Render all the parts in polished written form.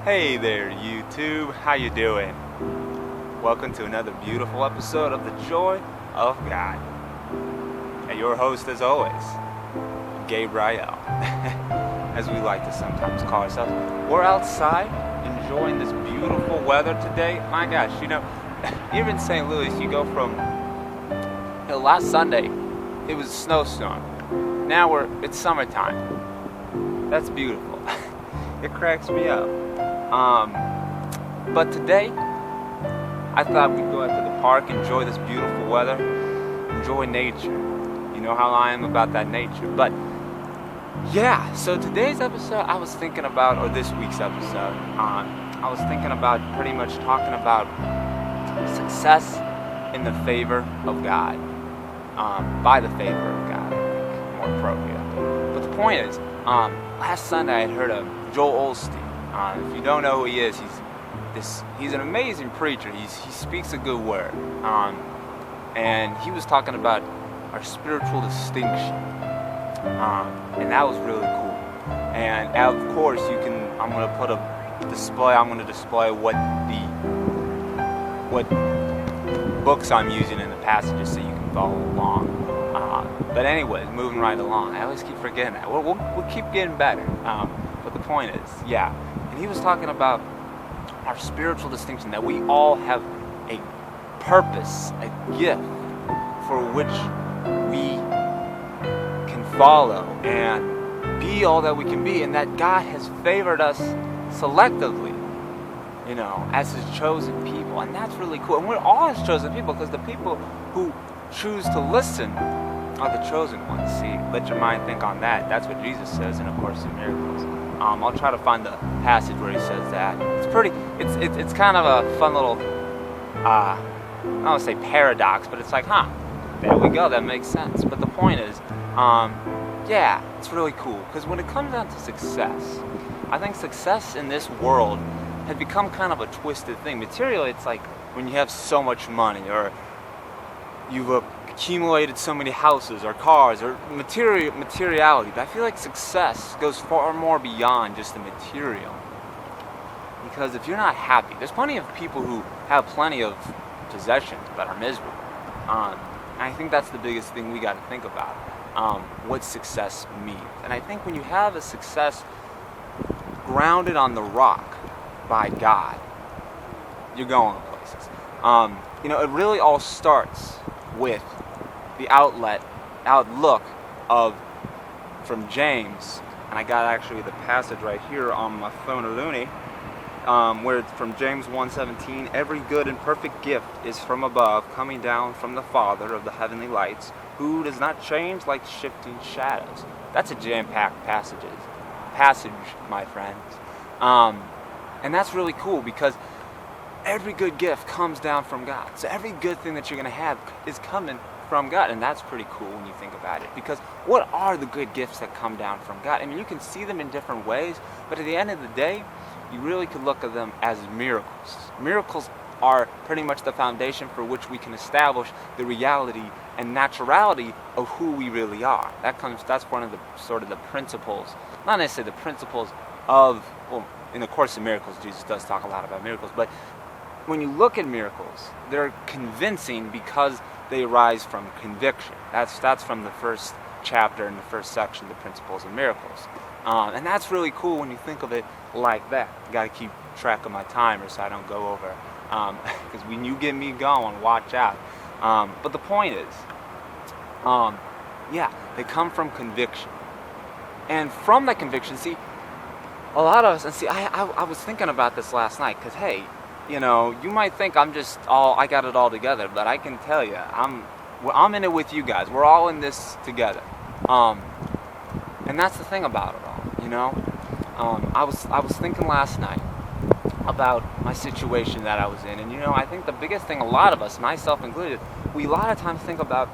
Hey there, YouTube. How you doing? Welcome to another beautiful episode of The Joy of God. And your host, as always, Gabriel, as we like to sometimes call ourselves. We're outside enjoying this beautiful weather today. My gosh, here in St. Louis, you go from last Sunday, it was a snowstorm. Now it's summertime. That's beautiful. It cracks me up. But today, I thought we'd go out to the park, enjoy this beautiful weather, enjoy nature. You know how I am about that nature. But yeah, so today's episode, I was thinking about, or this week's episode, I was thinking about pretty much talking about success in the favor of God. By the favor of God, I think, more appropriate. But the point is, last Sunday I had heard of Joel Osteen. If you don't know who he is, he's an amazing preacher. He speaks a good word. And he was talking about our spiritual distinction. And that was really cool. And of course, I'm going to display what books I'm using in the passages so you can follow along. But anyways, moving right along. I always keep forgetting that. We'll keep getting better. But the point is, yeah. And he was talking about our spiritual distinction, that we all have a purpose, a gift for which we can follow and be all that we can be, and that God has favored us selectively, as His chosen people. And that's really cool. And we're all His chosen people, because the people who choose to listen are the chosen ones. See, let your mind think on that. That's what Jesus says in A Course in Miracles. I'll try to find the passage where He says that. It's kind of a fun little, I don't want to say paradox, but it's like, there we go, that makes sense. But the point is, it's really cool, because when it comes down to success, I think success in this world has become kind of a twisted thing. Materially, it's like when you have so much money, or you've accumulated so many houses or cars or materiality. But I feel like success goes far more beyond just the material. Because if you're not happy, there's plenty of people who have plenty of possessions but are miserable. And I think that's the biggest thing we got to think about. What success means. And I think when you have a success grounded on the rock by God, you're going places. It really all starts with the outlook from James, and I got actually the passage right here on my phone, Looney, where it's from James 1:17. Every good and perfect gift is from above, coming down from the Father of the heavenly lights, who does not change like shifting shadows. That's a jam-packed passage, my friends. And that's really cool, because every good gift comes down from God. So every good thing that you're going to have is coming from God. And that's pretty cool when you think about it. Because what are the good gifts that come down from God? I mean, you can see them in different ways, but at the end of the day, you really could look at them as miracles. Miracles are pretty much the foundation for which we can establish the reality and naturality of who we really are. That's one of the principles, not necessarily the principles of, in the Course in Miracles, Jesus does talk a lot about miracles, but when you look at miracles, they're convincing because they arise from conviction. That's from the first chapter in the first section, the Principles of Miracles. And that's really cool when you think of it like that. You got to keep track of my timer so I don't go over. Because when you get me going, watch out. But the point is, they come from conviction. And from that conviction, see, a lot of us, and see, I was thinking about this last night, because, hey, you might think I got it all together, but I can tell you, I'm in it with you guys. We're all in this together. And that's the thing about it all, I was thinking last night about my situation that I was in, and I think the biggest thing, a lot of us, myself included, we a lot of times think about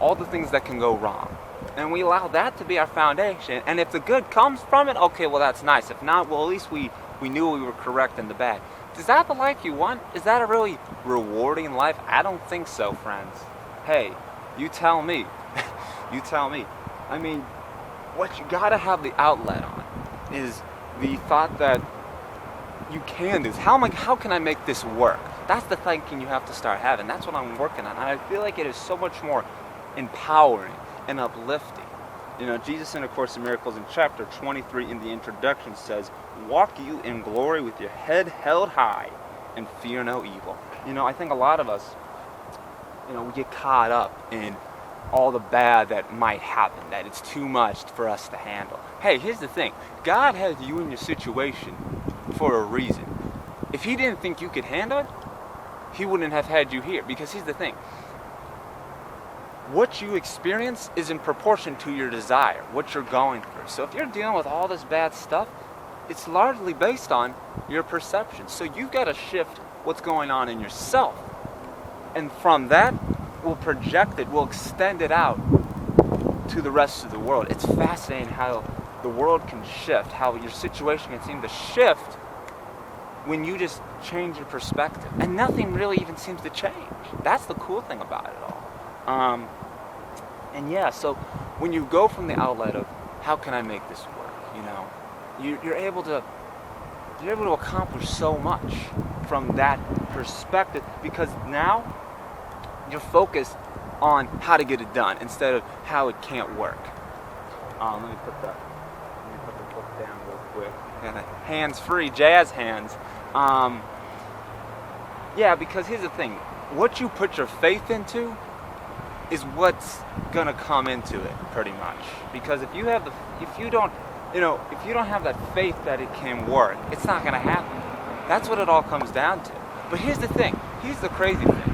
all the things that can go wrong. And we allow that to be our foundation. And if the good comes from it, okay, well, that's nice. If not, well, at least we knew we were correct in the bad. Is that the life you want? Is that a really rewarding life? I don't think so, friends. Hey, you tell me. You tell me. I mean, what you gotta have the outlet on is the thought that you can do this. How can I make this work? That's the thinking you have to start having. That's what I'm working on. And I feel like it is so much more empowering and uplifting. Jesus in A Course in Miracles in chapter 23 in the introduction says, "Walk you in glory with your head held high and fear no evil." I think a lot of us, we get caught up in all the bad that might happen, that it's too much for us to handle. Hey, here's the thing. God has you in your situation for a reason. If he didn't think you could handle it, he wouldn't have had you here. Because here's the thing. What you experience is in proportion to your desire, what you're going through. So if you're dealing with all this bad stuff, it's largely based on your perception. So you've got to shift what's going on in yourself. And from that, we'll project it, we'll extend it out to the rest of the world. It's fascinating how the world can shift, how your situation can seem to shift when you just change your perspective. And nothing really even seems to change. That's the cool thing about it all. So when you go from the outlet of how can I make this work, you're able to accomplish so much from that perspective, because now you're focused on how to get it done instead of how it can't work. Let me put the book down real quick. Hands free, jazz hands. Because here's the thing. What you put your faith into is what's gonna come into it, pretty much. Because if you don't have that faith that it can work, it's not gonna happen. That's what it all comes down to. But here's the thing. Here's the crazy thing.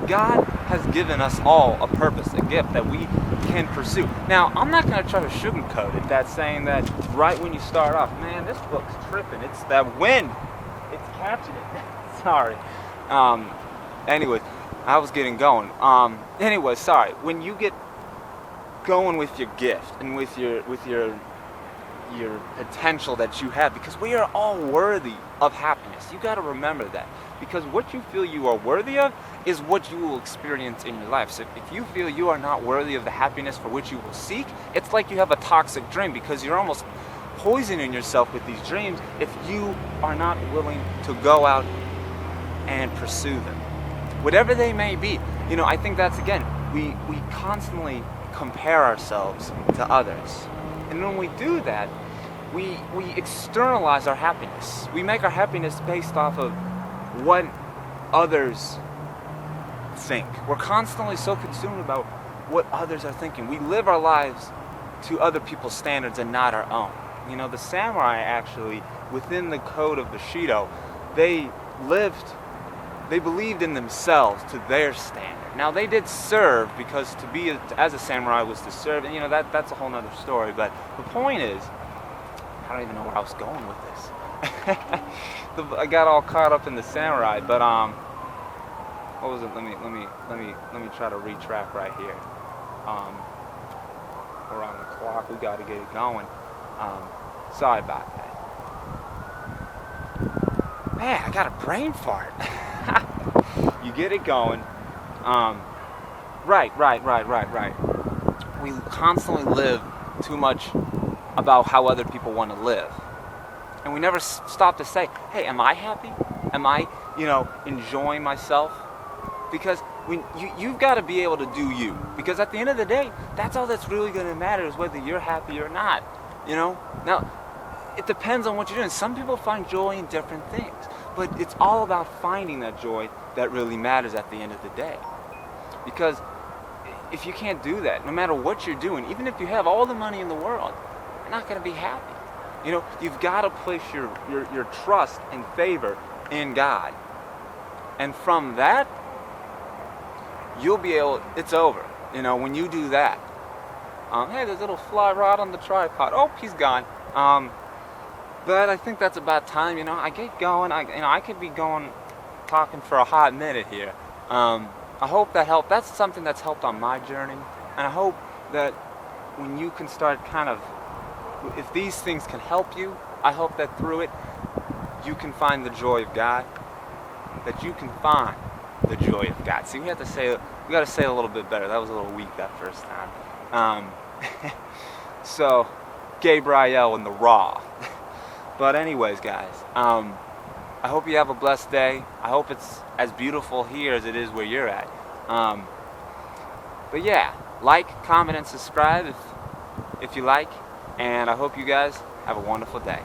God has given us all a purpose, a gift that we can pursue. Now, I'm not going to try to sugarcoat it. That's saying that right when you start off, man, this book's tripping. It's that wind. It's catching it. Sorry. Anyways, I was getting going. Sorry. When you get going with your gift and with your potential that you have, because we are all worthy of happiness. You got to remember that. Because what you feel you are worthy of is what you will experience in your life. So if you feel you are not worthy of the happiness for which you will seek, it's like you have a toxic dream, because you're almost poisoning yourself with these dreams if you are not willing to go out and pursue them. Whatever they may be. I think that's, again, we constantly compare ourselves to others. And when we do that, we externalize our happiness. We make our happiness based off of what others think. We're constantly so consumed about what others are thinking. We live our lives to other people's standards and not our own. The samurai actually, within the code of Bushido, they believed in themselves to their standard. Now, they did serve, because to be as a samurai was to serve, and that's a whole nother story. But the point is, I don't even know where I was going with this. I got all caught up in the samurai, but what was it? Let me try to retrack right here. We're on the clock. We got to get it going. Sorry about that. Man, I got a brain fart. You get it going. Right. We constantly live too much about how other people want to live. And we never stop to say, hey, am I happy? Am I, enjoying myself? Because you've got to be able to do you. Because at the end of the day, that's all that's really going to matter, is whether you're happy or not. Now, it depends on what you're doing. Some people find joy in different things. But it's all about finding that joy that really matters at the end of the day. Because if you can't do that, no matter what you're doing, even if you have all the money in the world, you're not going to be happy. You've got to place your trust and favor in God. And from that, you'll be able, it's over. When you do that. Hey, there's a little fly rod on the tripod. Oh, he's gone. But I think that's about time. I get going. I could be going, talking for a hot minute here. I hope that helped. That's something that's helped on my journey. And I hope that when you can start kind of, if these things can help you, I hope that through it, you can find the joy of God. That you can find the joy of God. See, we got to say it a little bit better. That was a little weak that first time. So, Gabriel and the Raw. But anyways, guys, I hope you have a blessed day. I hope it's as beautiful here as it is where you're at. But yeah, like, comment, and subscribe if you like. And I hope you guys have a wonderful day.